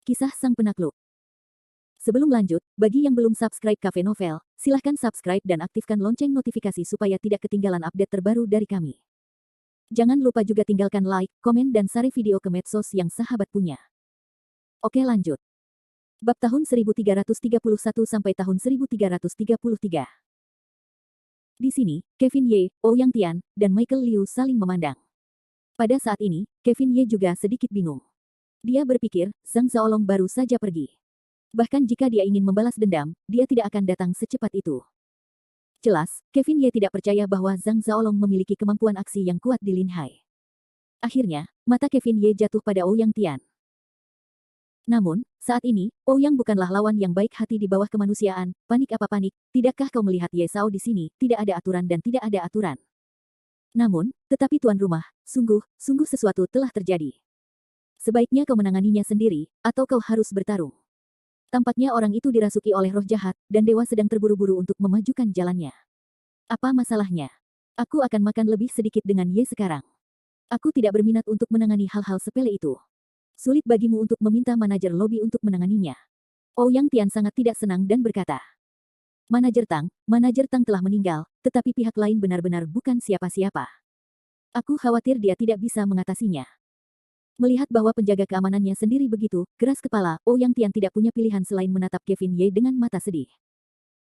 Kisah Sang Penakluk. Sebelum lanjut, bagi yang belum subscribe Cafe Novel, silahkan subscribe dan aktifkan lonceng notifikasi supaya tidak ketinggalan update terbaru dari kami. Jangan lupa juga tinggalkan like, komen dan share video ke medsos yang sahabat punya. Oke lanjut. Bab tahun 1331 sampai tahun 1333. Di sini, Kevin Ye, Ouyang Tian, dan Michael Liu saling memandang. Pada saat ini, Kevin Ye juga sedikit bingung. Dia berpikir, Zhang Zaolong baru saja pergi. Bahkan jika dia ingin membalas dendam, dia tidak akan datang secepat itu. Jelas, Kevin Ye tidak percaya bahwa Zhang Zaolong memiliki kemampuan aksi yang kuat di Linhai. Akhirnya, mata Kevin Ye jatuh pada Ouyang Tian. Namun, saat ini, Ouyang bukanlah lawan yang baik hati di bawah kemanusiaan. Panik apa panik, tidakkah kau melihat Ye Sao di sini, tidak ada aturan dan tidak ada aturan. Namun, tetapi tuan rumah, sungguh sesuatu telah terjadi. Sebaiknya kau menanganinya sendiri, atau kau harus bertarung. Tampaknya orang itu dirasuki oleh roh jahat, dan dewa sedang terburu-buru untuk memajukan jalannya. Apa masalahnya? Aku akan makan lebih sedikit dengan Ye sekarang. Aku tidak berminat untuk menangani hal-hal sepele itu. Sulit bagimu untuk meminta manajer lobi untuk menanganinya. Ouyang Tian sangat tidak senang dan berkata, Manajer Tang telah meninggal, tetapi pihak lain benar-benar bukan siapa-siapa. Aku khawatir dia tidak bisa mengatasinya. Melihat bahwa penjaga keamanannya sendiri begitu, keras kepala, Ouyang Tian tidak punya pilihan selain menatap Kevin Ye dengan mata sedih.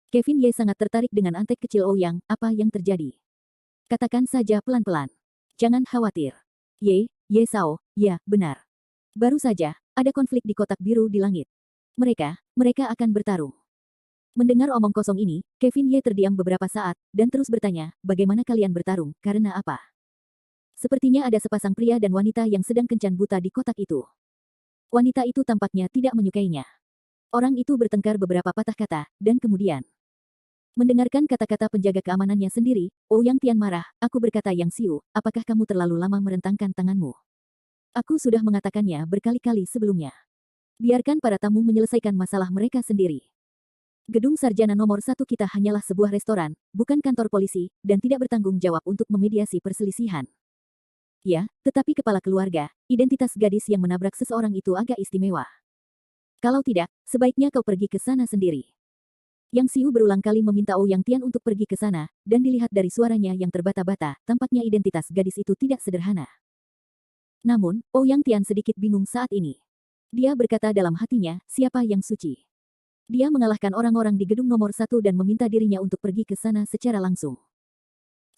Kevin Ye sangat tertarik dengan antek kecil Ouyang, apa yang terjadi? Katakan saja pelan-pelan. Jangan khawatir. Ye Sao, ya, benar. Baru saja, ada konflik di kotak biru di langit. Mereka akan bertarung. Mendengar omong kosong ini, Kevin Ye terdiam beberapa saat, dan terus bertanya, bagaimana kalian bertarung, karena apa? Sepertinya ada sepasang pria dan wanita yang sedang kencan buta di kotak itu. Wanita itu tampaknya tidak menyukainya. Orang itu bertengkar beberapa patah kata, dan kemudian mendengarkan kata-kata penjaga keamanannya sendiri, Ouyang Tian marah, aku berkata Yang Xiu, apakah kamu terlalu lama merentangkan tanganmu? Aku sudah mengatakannya berkali-kali sebelumnya. Biarkan para tamu menyelesaikan masalah mereka sendiri. Gedung Sarjana nomor 1 kita hanyalah sebuah restoran, bukan kantor polisi, dan tidak bertanggung jawab untuk memediasi perselisihan. Ya, tetapi kepala keluarga, identitas gadis yang menabrak seseorang itu agak istimewa. Kalau tidak, sebaiknya kau pergi ke sana sendiri. Yang Xiu berulang kali meminta Ouyang Tian untuk pergi ke sana, dan dilihat dari suaranya yang terbata-bata, tampaknya identitas gadis itu tidak sederhana. Namun, Ouyang Tian sedikit bingung saat ini. Dia berkata dalam hatinya, siapa yang suci? Dia mengalahkan orang-orang di gedung nomor 1 dan meminta dirinya untuk pergi ke sana secara langsung.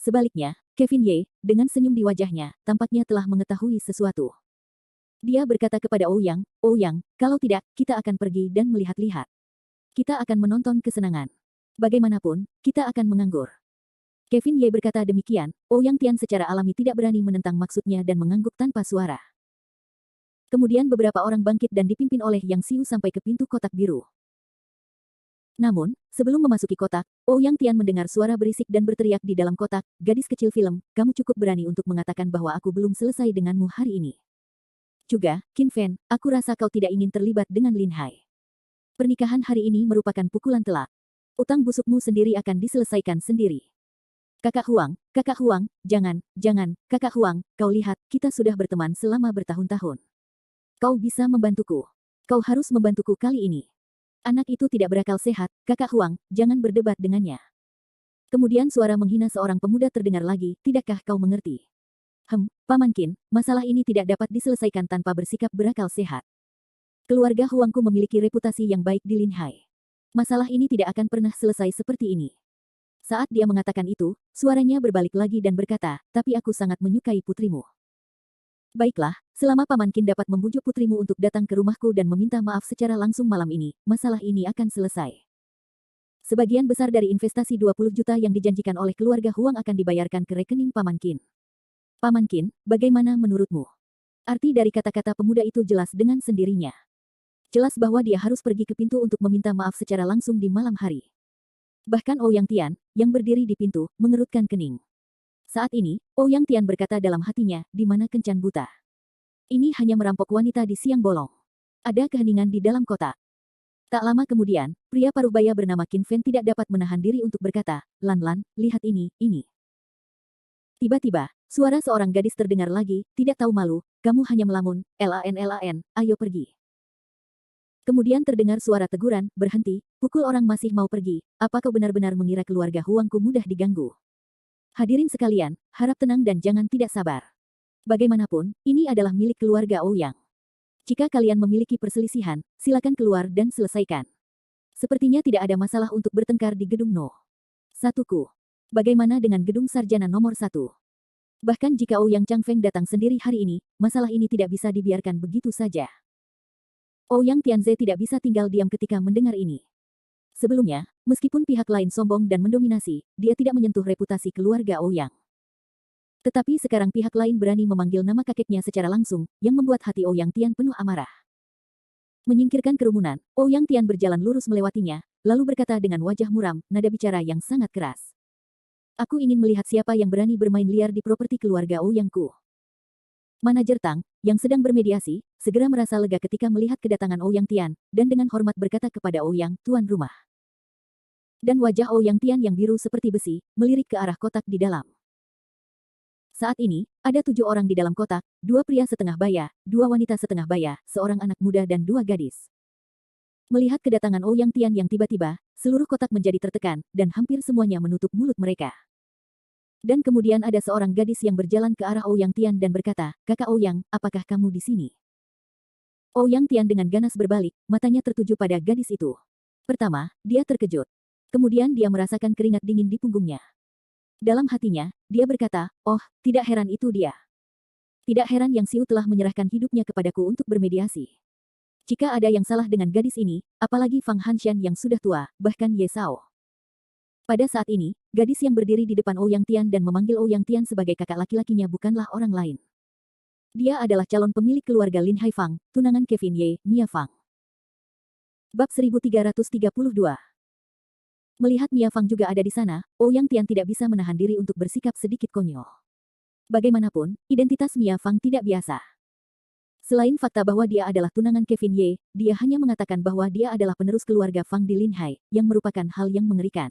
Sebaliknya, Kevin Ye, dengan senyum di wajahnya, tampaknya telah mengetahui sesuatu. Dia berkata kepada Ouyang, kalau tidak, kita akan pergi dan melihat-lihat. Kita akan menonton kesenangan. Bagaimanapun, kita akan menganggur. Kevin Ye berkata demikian, Ouyang Tian secara alami tidak berani menentang maksudnya dan mengangguk tanpa suara. Kemudian beberapa orang bangkit dan dipimpin oleh Yang Xiu sampai ke pintu kotak biru. Namun, sebelum memasuki kotak, Ouyang Tian mendengar suara berisik dan berteriak di dalam kotak, gadis kecil film, kamu cukup berani untuk mengatakan bahwa aku belum selesai denganmu hari ini. Juga, Qin Fen, aku rasa kau tidak ingin terlibat dengan Lin Hai. Pernikahan hari ini merupakan pukulan telak. Utang busukmu sendiri akan diselesaikan sendiri. Kakak Huang, jangan, Kakak Huang, kau lihat, kita sudah berteman selama bertahun-tahun. Kau bisa membantuku. Kau harus membantuku kali ini. Anak itu tidak berakal sehat, Kakak Huang, jangan berdebat dengannya. Kemudian suara menghina seorang pemuda terdengar lagi, tidakkah kau mengerti? Paman Qin, masalah ini tidak dapat diselesaikan tanpa bersikap berakal sehat. Keluarga Huangku memiliki reputasi yang baik di Linhai. Masalah ini tidak akan pernah selesai seperti ini. Saat dia mengatakan itu, suaranya berbalik lagi dan berkata, tapi aku sangat menyukai putrimu. Baiklah, selama Paman Qin dapat membujuk putrimu untuk datang ke rumahku dan meminta maaf secara langsung malam ini, masalah ini akan selesai. Sebagian besar dari investasi 20 juta yang dijanjikan oleh keluarga Huang akan dibayarkan ke rekening Paman Qin. Paman Qin, bagaimana menurutmu? Arti dari kata-kata pemuda itu jelas dengan sendirinya. Jelas bahwa dia harus pergi ke pintu untuk meminta maaf secara langsung di malam hari. Bahkan Ouyang Tian, yang berdiri di pintu, mengerutkan kening. Saat ini, Ouyang Tian berkata dalam hatinya, di mana kencan buta. Ini hanya merampok wanita di siang bolong. Ada keheningan di dalam kotak. Tak lama kemudian, pria parubaya bernama Qin Fen tidak dapat menahan diri untuk berkata, Lan, lihat ini. Tiba-tiba, suara seorang gadis terdengar lagi, tidak tahu malu, kamu hanya melamun, Lan, ayo pergi. Kemudian terdengar suara teguran, berhenti, pukul orang masih mau pergi, apa kau benar-benar mengira keluarga Huangku mudah diganggu? Hadirin sekalian, harap tenang dan jangan tidak sabar. Bagaimanapun, ini adalah milik keluarga Ouyang. Jika kalian memiliki perselisihan, silakan keluar dan selesaikan. Sepertinya tidak ada masalah untuk bertengkar di gedung No. 1-ku. Bagaimana dengan gedung sarjana nomor 1? Bahkan jika Ouyang Changfeng datang sendiri hari ini, masalah ini tidak bisa dibiarkan begitu saja. Ouyang Tianze tidak bisa tinggal diam ketika mendengar ini. Sebelumnya, meskipun pihak lain sombong dan mendominasi, dia tidak menyentuh reputasi keluarga Ouyang. Tetapi sekarang pihak lain berani memanggil nama kakeknya secara langsung, yang membuat hati Ouyang Tian penuh amarah. Menyingkirkan kerumunan, Ouyang Tian berjalan lurus melewatinya, lalu berkata dengan wajah muram, nada bicara yang sangat keras. Aku ingin melihat siapa yang berani bermain liar di properti keluarga Ouyangku. Manajer Tang, yang sedang bermediasi, segera merasa lega ketika melihat kedatangan Ouyang Tian, dan dengan hormat berkata kepada Ouyang, tuan rumah. Dan wajah Ouyang Tian yang biru seperti besi, melirik ke arah kotak di dalam. Saat ini, ada 7 orang di dalam kotak, 2 pria setengah baya, 2 wanita setengah baya, seorang anak muda dan 2 gadis. Melihat kedatangan Ouyang Tian yang tiba-tiba, seluruh kotak menjadi tertekan, dan hampir semuanya menutup mulut mereka. Dan kemudian ada seorang gadis yang berjalan ke arah Ouyang Tian dan berkata, Kakak Ouyang, apakah kamu di sini? Ouyang Tian dengan ganas berbalik, matanya tertuju pada gadis itu. Pertama, dia terkejut. Kemudian dia merasakan keringat dingin di punggungnya. Dalam hatinya, dia berkata, oh, tidak heran itu dia. Tidak heran Yang Xiu telah menyerahkan hidupnya kepadaku untuk bermediasi. Jika ada yang salah dengan gadis ini, apalagi Fang Hanshan yang sudah tua, bahkan Ye Sao. Pada saat ini, gadis yang berdiri di depan Ouyang Tian dan memanggil Ouyang Tian sebagai kakak laki-lakinya bukanlah orang lain. Dia adalah calon pemilik keluarga Lin Haifang, tunangan Kevin Ye, Mia Fang. Bab 1332. Melihat Mia Fang juga ada di sana, Ouyang Tian tidak bisa menahan diri untuk bersikap sedikit konyol. Bagaimanapun, identitas Mia Fang tidak biasa. Selain fakta bahwa dia adalah tunangan Kevin Ye, dia hanya mengatakan bahwa dia adalah penerus keluarga Fang di Linhai, yang merupakan hal yang mengerikan.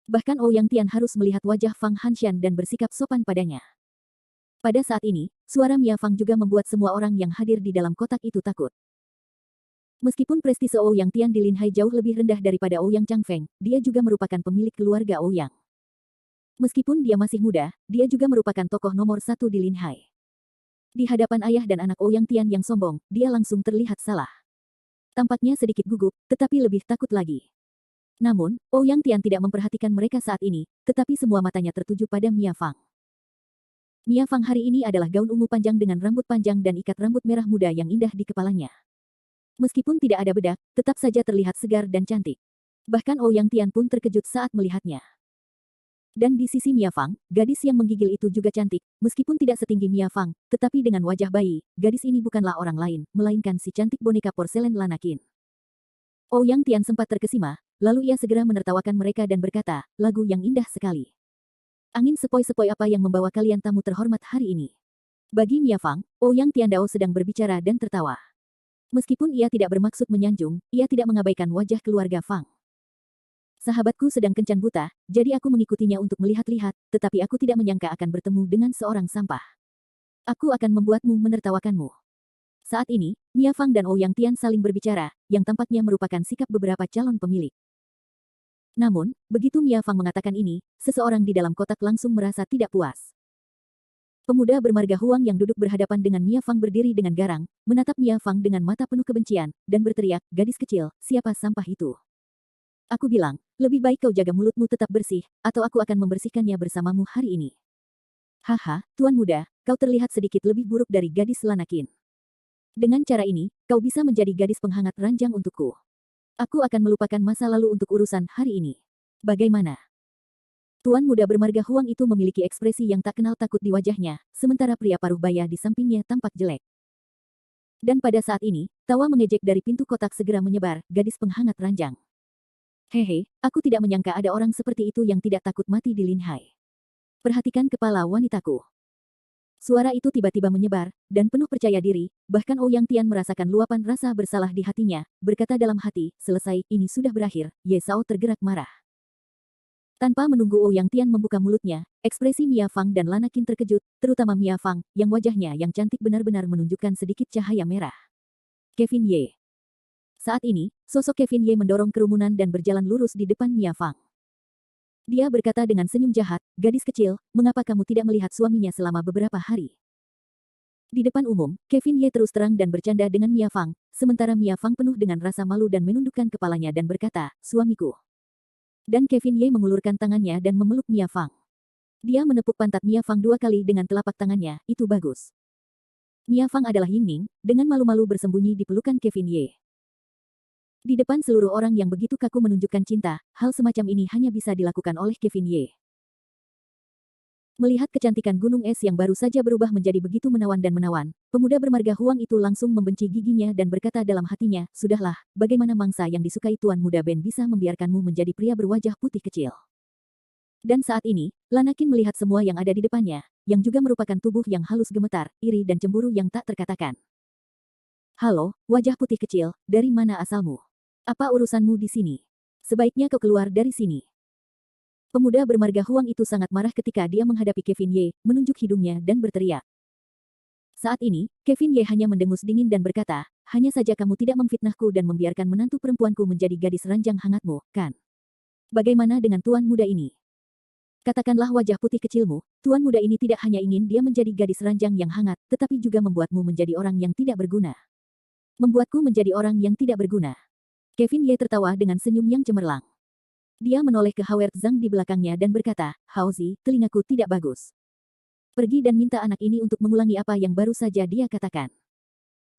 Bahkan Ouyang Tian harus melihat wajah Fang Hanshan dan bersikap sopan padanya. Pada saat ini, suara Mia Fang juga membuat semua orang yang hadir di dalam kotak itu takut. Meskipun prestise Ouyang Tian di Linhai jauh lebih rendah daripada Ouyang Changfeng, dia juga merupakan pemilik keluarga Ouyang. Meskipun dia masih muda, dia juga merupakan tokoh nomor 1 di Linhai. Di hadapan ayah dan anak Ouyang Tian yang sombong, dia langsung terlihat salah. Tampaknya sedikit gugup, tetapi lebih takut lagi. Namun, Ouyang Tian tidak memperhatikan mereka saat ini, tetapi semua matanya tertuju pada Mia Fang. Mia Fang hari ini adalah gaun ungu panjang dengan rambut panjang dan ikat rambut merah muda yang indah di kepalanya. Meskipun tidak ada bedak, tetap saja terlihat segar dan cantik. Bahkan Ouyang Tian pun terkejut saat melihatnya. Dan di sisi Mia Fang, gadis yang menggigil itu juga cantik, meskipun tidak setinggi Mia Fang, tetapi dengan wajah bayi, gadis ini bukanlah orang lain, melainkan si cantik boneka porselen Lanakin. Ouyang Tian sempat terkesima, lalu ia segera menertawakan mereka dan berkata, lagu yang indah sekali. Angin sepoi-sepoi apa yang membawa kalian tamu terhormat hari ini? Bagi Mia Fang, Ouyang Tian Dao sedang berbicara dan tertawa. Meskipun ia tidak bermaksud menyanjung, ia tidak mengabaikan wajah keluarga Fang. Sahabatku sedang kencan buta, jadi aku mengikutinya untuk melihat-lihat, tetapi aku tidak menyangka akan bertemu dengan seorang sampah. Aku akan membuatmu menertawakanmu. Saat ini, Mia Fang dan Ouyang Tian saling berbicara, yang tampaknya merupakan sikap beberapa calon pemilik. Namun, begitu Mia Fang mengatakan ini, seseorang di dalam kotak langsung merasa tidak puas. Pemuda bermarga Huang yang duduk berhadapan dengan Mia Fang berdiri dengan garang, menatap Mia Fang dengan mata penuh kebencian, dan berteriak, gadis kecil, siapa sampah itu? Aku bilang, lebih baik kau jaga mulutmu tetap bersih, atau aku akan membersihkannya bersamamu hari ini. Haha, tuan muda, kau terlihat sedikit lebih buruk dari gadis Lanakin. Dengan cara ini, kau bisa menjadi gadis penghangat ranjang untukku. Aku akan melupakan masa lalu untuk urusan hari ini. Bagaimana? Tuan muda bermarga Huang itu memiliki ekspresi yang tak kenal takut di wajahnya, sementara pria paruh baya di sampingnya tampak jelek. Dan pada saat ini, tawa mengejek dari pintu kotak segera menyebar, gadis penghangat ranjang. Hehe, aku tidak menyangka ada orang seperti itu yang tidak takut mati di Linhai. Perhatikan kepala wanitaku. Suara itu tiba-tiba menyebar, dan penuh percaya diri, bahkan Ouyang Tian merasakan luapan rasa bersalah di hatinya, berkata dalam hati, selesai, ini sudah berakhir, Ye Sao tergerak marah. Tanpa menunggu Ouyang Tian membuka mulutnya, ekspresi Mia Fang dan Lanakin terkejut, terutama Mia Fang, yang wajahnya yang cantik benar-benar menunjukkan sedikit cahaya merah. Kevin Ye. Saat ini, sosok Kevin Ye mendorong kerumunan dan berjalan lurus di depan Mia Fang. Dia berkata dengan senyum jahat, "Gadis kecil, mengapa kamu tidak melihat suaminya selama beberapa hari?" Di depan umum, Kevin Ye terus terang dan bercanda dengan Mia Fang, sementara Mia Fang penuh dengan rasa malu dan menundukkan kepalanya dan berkata, "Suamiku." Dan Kevin Ye mengulurkan tangannya dan memeluk Mia Fang. Dia menepuk pantat Mia Fang 2 kali dengan telapak tangannya, "Itu bagus." Mia Fang adalah Yingning, dengan malu-malu bersembunyi di pelukan Kevin Ye. Di depan seluruh orang yang begitu kaku menunjukkan cinta, hal semacam ini hanya bisa dilakukan oleh Kevin Ye. Melihat kecantikan gunung es yang baru saja berubah menjadi begitu menawan dan menawan, pemuda bermarga Huang itu langsung membenci giginya dan berkata dalam hatinya, "Sudahlah, bagaimana mangsa yang disukai Tuan Muda Ben bisa membiarkanmu menjadi pria berwajah putih kecil?" Dan saat ini, Lanakin melihat semua yang ada di depannya, yang juga merupakan tubuh yang halus gemetar, iri dan cemburu yang tak terkatakan. "Halo, wajah putih kecil, dari mana asalmu? Apa urusanmu di sini? Sebaiknya kau keluar dari sini." Pemuda bermarga Huang itu sangat marah ketika dia menghadapi Kevin Ye, menunjuk hidungnya dan berteriak. Saat ini, Kevin Ye hanya mendengus dingin dan berkata, "Hanya saja kamu tidak memfitnahku dan membiarkan menantu perempuanku menjadi gadis ranjang hangatmu, kan? Bagaimana dengan tuan muda ini? Katakanlah wajah putih kecilmu, tuan muda ini tidak hanya ingin dia menjadi gadis ranjang yang hangat, tetapi juga membuatmu menjadi orang yang tidak berguna. Membuatku menjadi orang yang tidak berguna." Kevin Ye tertawa dengan senyum yang cemerlang. Dia menoleh ke Howard Zhang di belakangnya dan berkata, "Haozi, telingaku tidak bagus. Pergi dan minta anak ini untuk mengulangi apa yang baru saja dia katakan."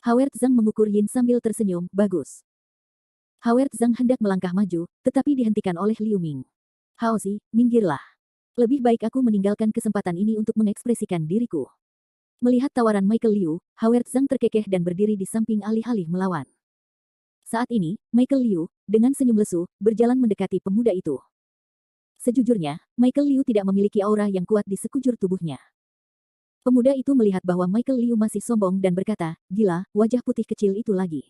Howard Zhang mengukur Yin sambil tersenyum, "Bagus." Howard Zhang hendak melangkah maju, tetapi dihentikan oleh Liu Ming. "Haozi, minggirlah. Lebih baik aku meninggalkan kesempatan ini untuk mengekspresikan diriku." Melihat tawaran Michael Liu, Howard Zhang terkekeh dan berdiri di samping alih-alih melawan. Saat ini, Michael Liu, dengan senyum lesu, berjalan mendekati pemuda itu. Sejujurnya, Michael Liu tidak memiliki aura yang kuat di sekujur tubuhnya. Pemuda itu melihat bahwa Michael Liu masih sombong dan berkata, "Gila, wajah putih kecil itu lagi."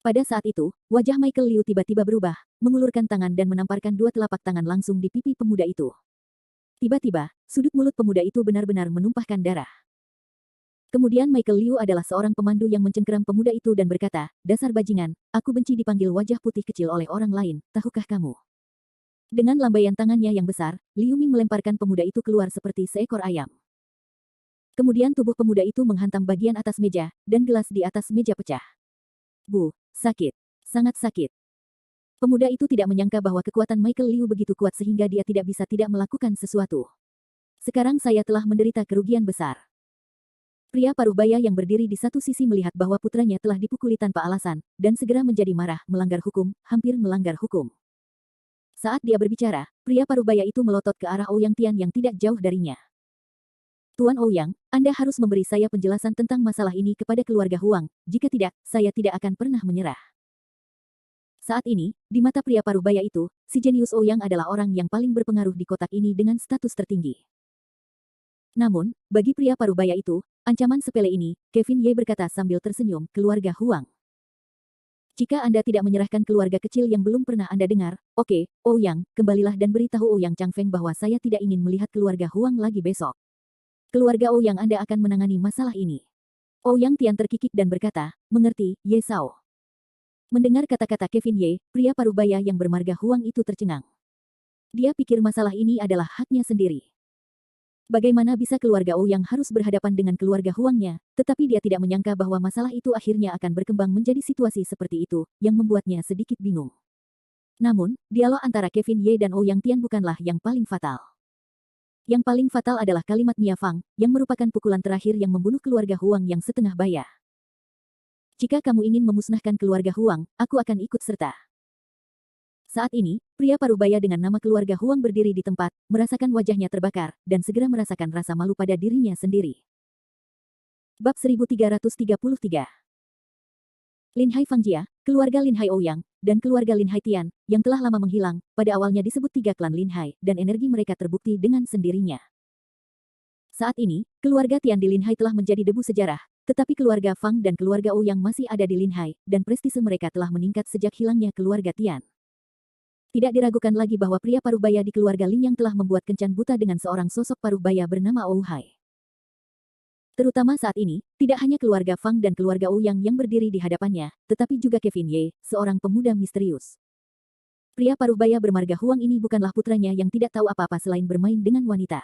Pada saat itu, wajah Michael Liu tiba-tiba berubah, mengulurkan tangan dan menamparkan 2 telapak tangan langsung di pipi pemuda itu. Tiba-tiba, sudut mulut pemuda itu benar-benar menumpahkan darah. Kemudian Michael Liu adalah seorang pemandu yang mencengkeram pemuda itu dan berkata, "Dasar bajingan, aku benci dipanggil wajah putih kecil oleh orang lain, tahukah kamu?" Dengan lambaian tangannya yang besar, Liu Ming melemparkan pemuda itu keluar seperti seekor ayam. Kemudian tubuh pemuda itu menghantam bagian atas meja, dan gelas di atas meja pecah. "Bu, sakit. Sangat sakit." Pemuda itu tidak menyangka bahwa kekuatan Michael Liu begitu kuat sehingga dia tidak bisa tidak melakukan sesuatu. "Sekarang saya telah menderita kerugian besar." Pria paruh baya yang berdiri di satu sisi melihat bahwa putranya telah dipukuli tanpa alasan, dan segera menjadi marah, melanggar hukum, hampir melanggar hukum. Saat dia berbicara, pria paruh baya itu melotot ke arah Ouyang Tian yang tidak jauh darinya. "Tuan Ouyang, Anda harus memberi saya penjelasan tentang masalah ini kepada keluarga Huang, jika tidak, saya tidak akan pernah menyerah." Saat ini, di mata pria paruh baya itu, si jenius Ouyang adalah orang yang paling berpengaruh di kotak ini dengan status tertinggi. Namun, bagi pria paruh baya itu, ancaman sepele ini, Kevin Ye berkata sambil tersenyum, "Keluarga Huang. Jika Anda tidak menyerahkan keluarga kecil yang belum pernah Anda dengar, oke, Ouyang, kembalilah dan beritahu Ouyang Changfeng bahwa saya tidak ingin melihat keluarga Huang lagi besok. Keluarga Ouyang Anda akan menangani masalah ini." Ouyang Tian terkikik dan berkata, "Mengerti, Ye Sao." Mendengar kata-kata Kevin Ye, pria paruh baya yang bermarga Huang itu tercengang. Dia pikir masalah ini adalah haknya sendiri. Bagaimana bisa keluarga Ouyang harus berhadapan dengan keluarga Huangnya, tetapi dia tidak menyangka bahwa masalah itu akhirnya akan berkembang menjadi situasi seperti itu, yang membuatnya sedikit bingung. Namun, dialog antara Kevin Ye dan Ouyang Tian bukanlah yang paling fatal. Yang paling fatal adalah kalimat Mia Fang, yang merupakan pukulan terakhir yang membunuh keluarga Huang yang setengah baya. "Jika kamu ingin memusnahkan keluarga Huang, aku akan ikut serta." Saat ini, pria paruh baya dengan nama keluarga Huang berdiri di tempat, merasakan wajahnya terbakar, dan segera merasakan rasa malu pada dirinya sendiri. Bab 1333. Lin Hai Fangjia, keluarga Lin Hai Ouyang, dan keluarga Lin Hai Tian, yang telah lama menghilang, pada awalnya disebut 3 klan Lin Hai, dan energi mereka terbukti dengan sendirinya. Saat ini, keluarga Tian di Lin Hai telah menjadi debu sejarah, tetapi keluarga Fang dan keluarga Ouyang masih ada di Lin Hai, dan prestise mereka telah meningkat sejak hilangnya keluarga Tian. Tidak diragukan lagi bahwa pria paruh baya di keluarga Lin yang telah membuat kencan buta dengan seorang sosok paruh baya bernama Ou Hai. Terutama saat ini, tidak hanya keluarga Fang dan keluarga Ouyang yang berdiri di hadapannya, tetapi juga Kevin Ye, seorang pemuda misterius. Pria paruh baya bermarga Huang ini bukanlah putranya yang tidak tahu apa-apa selain bermain dengan wanita.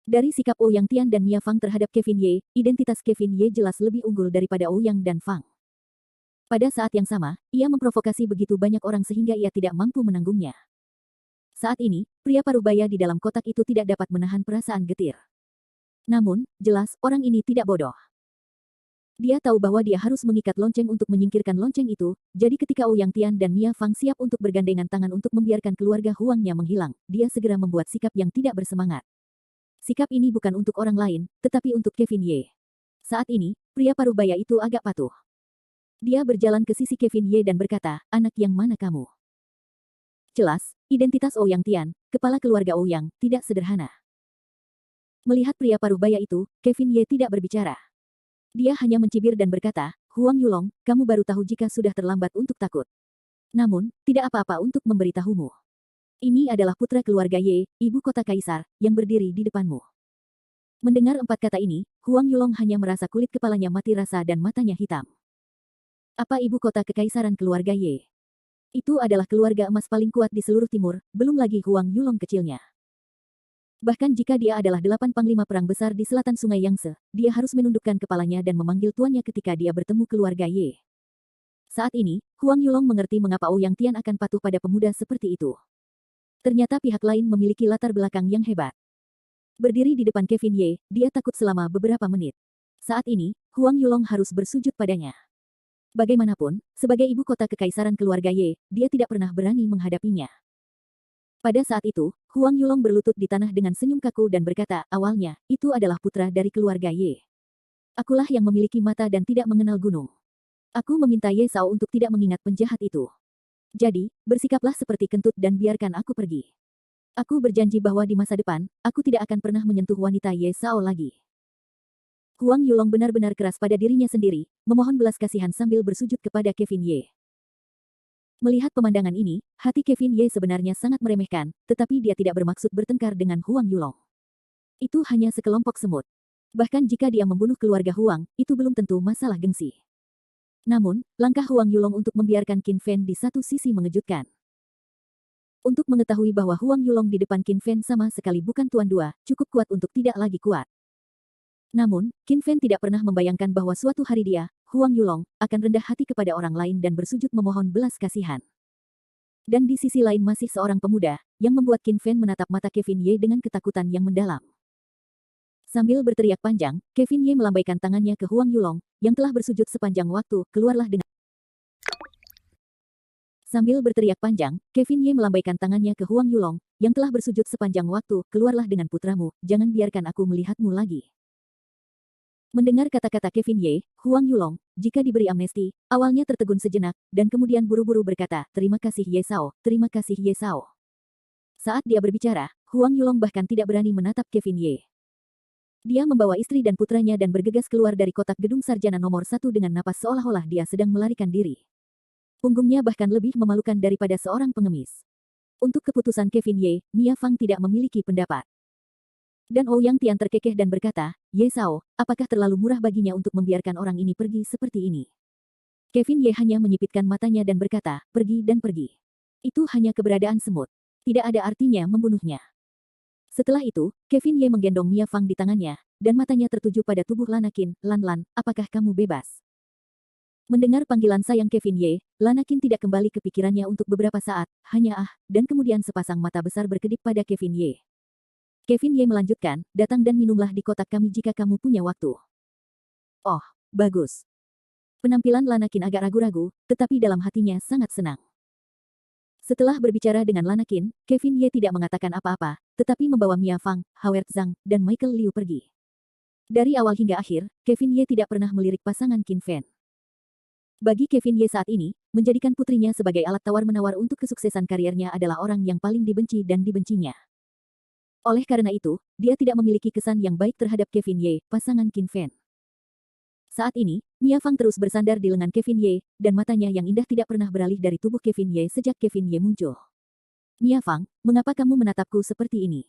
Dari sikap Ouyang Tian dan Mia Fang terhadap Kevin Ye, identitas Kevin Ye jelas lebih unggul daripada Ouyang dan Fang. Pada saat yang sama, ia memprovokasi begitu banyak orang sehingga ia tidak mampu menanggungnya. Saat ini, pria paruh baya di dalam kotak itu tidak dapat menahan perasaan getir. Namun, jelas, orang ini tidak bodoh. Dia tahu bahwa dia harus mengikat lonceng untuk menyingkirkan lonceng itu, jadi ketika Ouyang Tian dan Mia Fang siap untuk bergandengan tangan untuk membiarkan keluarga Huangnya menghilang, dia segera membuat sikap yang tidak bersemangat. Sikap ini bukan untuk orang lain, tetapi untuk Kevin Ye. Saat ini, pria paruh baya itu agak patuh. Dia berjalan ke sisi Kevin Ye dan berkata, "Anak yang mana kamu?" Jelas, identitas Ouyang Tian, kepala keluarga Ouyang, tidak sederhana. Melihat pria paruh baya itu, Kevin Ye tidak berbicara. Dia hanya mencibir dan berkata, "Huang Yulong, kamu baru tahu jika sudah terlambat untuk takut. Namun, tidak apa-apa untuk memberitahumu. Ini adalah putra keluarga Ye, ibu kota kaisar, yang berdiri di depanmu." Mendengar 4 kata ini, Huang Yulong hanya merasa kulit kepalanya mati rasa dan matanya hitam. Apa ibu kota kekaisaran keluarga Ye? Itu adalah keluarga emas paling kuat di seluruh timur, belum lagi Huang Yulong kecilnya. Bahkan jika dia adalah 8 panglima perang besar di selatan sungai Yangtze, dia harus menundukkan kepalanya dan memanggil tuannya ketika dia bertemu keluarga Ye. Saat ini, Huang Yulong mengerti mengapa Ouyang Tian akan patuh pada pemuda seperti itu. Ternyata pihak lain memiliki latar belakang yang hebat. Berdiri di depan Kevin Ye, dia takut selama beberapa menit. Saat ini, Huang Yulong harus bersujud padanya. Bagaimanapun, sebagai ibu kota kekaisaran keluarga Ye, dia tidak pernah berani menghadapinya. Pada saat itu, Huang Yulong berlutut di tanah dengan senyum kaku dan berkata, "Awalnya, itu adalah putra dari keluarga Ye. Akulah yang memiliki mata dan tidak mengenal gunung. Aku meminta Ye Sao untuk tidak mengingat penjahat itu. Jadi, bersikaplah seperti kentut dan biarkan aku pergi. Aku berjanji bahwa di masa depan, aku tidak akan pernah menyentuh wanita Ye Sao lagi." Huang Yulong benar-benar keras pada dirinya sendiri, memohon belas kasihan sambil bersujud kepada Kevin Ye. Melihat pemandangan ini, hati Kevin Ye sebenarnya sangat meremehkan, tetapi dia tidak bermaksud bertengkar dengan Huang Yulong. Itu hanya sekelompok semut. Bahkan jika dia membunuh keluarga Huang, itu belum tentu masalah gengsi. Namun, langkah Huang Yulong untuk membiarkan Qin Fen di satu sisi mengejutkan. Untuk mengetahui bahwa Huang Yulong di depan Qin Fen sama sekali bukan tuan dua, cukup kuat untuk tidak lagi kuat. Namun, Qin Fen tidak pernah membayangkan bahwa suatu hari dia, Huang Yulong, akan rendah hati kepada orang lain dan bersujud memohon belas kasihan. Dan di sisi lain masih seorang pemuda, yang membuat Qin Fen menatap mata Kevin Ye dengan ketakutan yang mendalam. Sambil berteriak panjang, Kevin Ye melambaikan tangannya ke Huang Yulong, yang telah bersujud sepanjang waktu, keluarlah dengan... Sambil berteriak panjang, Kevin Ye melambaikan tangannya ke Huang Yulong, yang telah bersujud sepanjang waktu, keluarlah dengan putramu, jangan biarkan aku melihatmu lagi. Mendengar kata-kata Kevin Ye, Huang Yulong, jika diberi amnesti, awalnya tertegun sejenak, dan kemudian buru-buru berkata, "Terima kasih Ye Sao, terima kasih Ye Sao." Saat dia berbicara, Huang Yulong bahkan tidak berani menatap Kevin Ye. Dia membawa istri dan putranya dan bergegas keluar dari kotak gedung sarjana nomor 1 dengan napas seolah-olah dia sedang melarikan diri. Punggungnya bahkan lebih memalukan daripada seorang pengemis. Untuk keputusan Kevin Ye, Mia Fang tidak memiliki pendapat. Dan Ouyang Tian terkekeh dan berkata, "Ye Sao, apakah terlalu murah baginya untuk membiarkan orang ini pergi seperti ini?" Kevin Ye hanya menyipitkan matanya dan berkata, "Pergi dan pergi. Itu hanya keberadaan semut. Tidak ada artinya membunuhnya." Setelah itu, Kevin Ye menggendong Mia Fang di tangannya, dan matanya tertuju pada tubuh Lanakin, "Lan, apakah kamu bebas?" Mendengar panggilan sayang Kevin Ye, Lanakin tidak kembali ke pikirannya untuk beberapa saat, hanya dan kemudian sepasang mata besar berkedip pada Kevin Ye. Kevin Ye melanjutkan, "Datang dan minumlah di kotak kami jika kamu punya waktu." Oh, bagus. Penampilan Lanakin agak ragu-ragu, tetapi dalam hatinya sangat senang. Setelah berbicara dengan Lanakin, Kevin Ye tidak mengatakan apa-apa, tetapi membawa Mia Fang, Howard Zhang, dan Michael Liu pergi. Dari awal hingga akhir, Kevin Ye tidak pernah melirik pasangan Qin Fen. Bagi Kevin Ye saat ini, menjadikan putrinya sebagai alat tawar-menawar untuk kesuksesan karirnya adalah orang yang paling dibenci dan dibencinya. Oleh karena itu, dia tidak memiliki kesan yang baik terhadap Kevin Ye, pasangan Qin Fen. Saat ini, Mia Fang terus bersandar di lengan Kevin Ye, dan matanya yang indah tidak pernah beralih dari tubuh Kevin Ye sejak Kevin Ye muncul. "Mia Fang, mengapa kamu menatapku seperti ini?"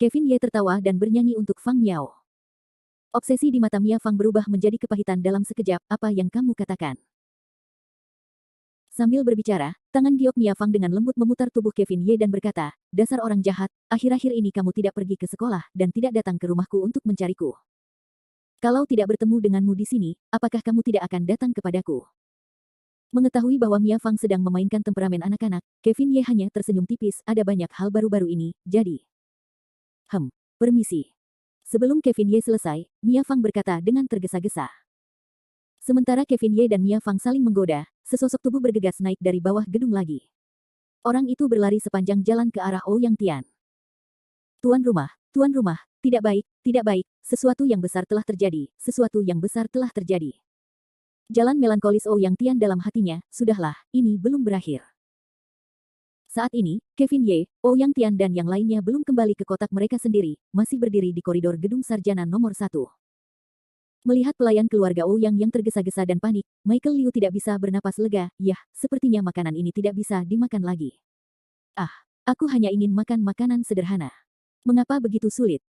Kevin Ye tertawa dan bernyanyi untuk Fang Miao. Obsesi di mata Mia Fang berubah menjadi kepahitan dalam sekejap, apa yang kamu katakan? Sambil berbicara, tangan giok Mia Fang dengan lembut memutar tubuh Kevin Ye dan berkata, dasar orang jahat, akhir-akhir ini kamu tidak pergi ke sekolah dan tidak datang ke rumahku untuk mencariku. Kalau tidak bertemu denganmu di sini, apakah kamu tidak akan datang kepadaku? Mengetahui bahwa Mia Fang sedang memainkan temperamen anak-anak, Kevin Ye hanya tersenyum tipis, ada banyak hal baru-baru ini, jadi. Permisi. Sebelum Kevin Ye selesai, Mia Fang berkata dengan tergesa-gesa. Sementara Kevin Ye dan Mia Fang saling menggoda, sesosok tubuh bergegas naik dari bawah gedung lagi. Orang itu berlari sepanjang jalan ke arah Ouyang Tian. Tuan rumah, tidak baik, sesuatu yang besar telah terjadi, sesuatu yang besar telah terjadi. Jalan melankolis Ouyang Tian dalam hatinya, sudahlah, ini belum berakhir. Saat ini, Kevin Ye, Ouyang Tian dan yang lainnya belum kembali ke kotak mereka sendiri, masih berdiri di koridor gedung sarjana nomor 1. Melihat pelayan keluarga Ouyang yang tergesa-gesa dan panik, Michael Liu tidak bisa bernapas lega, yah, sepertinya makanan ini tidak bisa dimakan lagi. Aku hanya ingin makan makanan sederhana. Mengapa begitu sulit?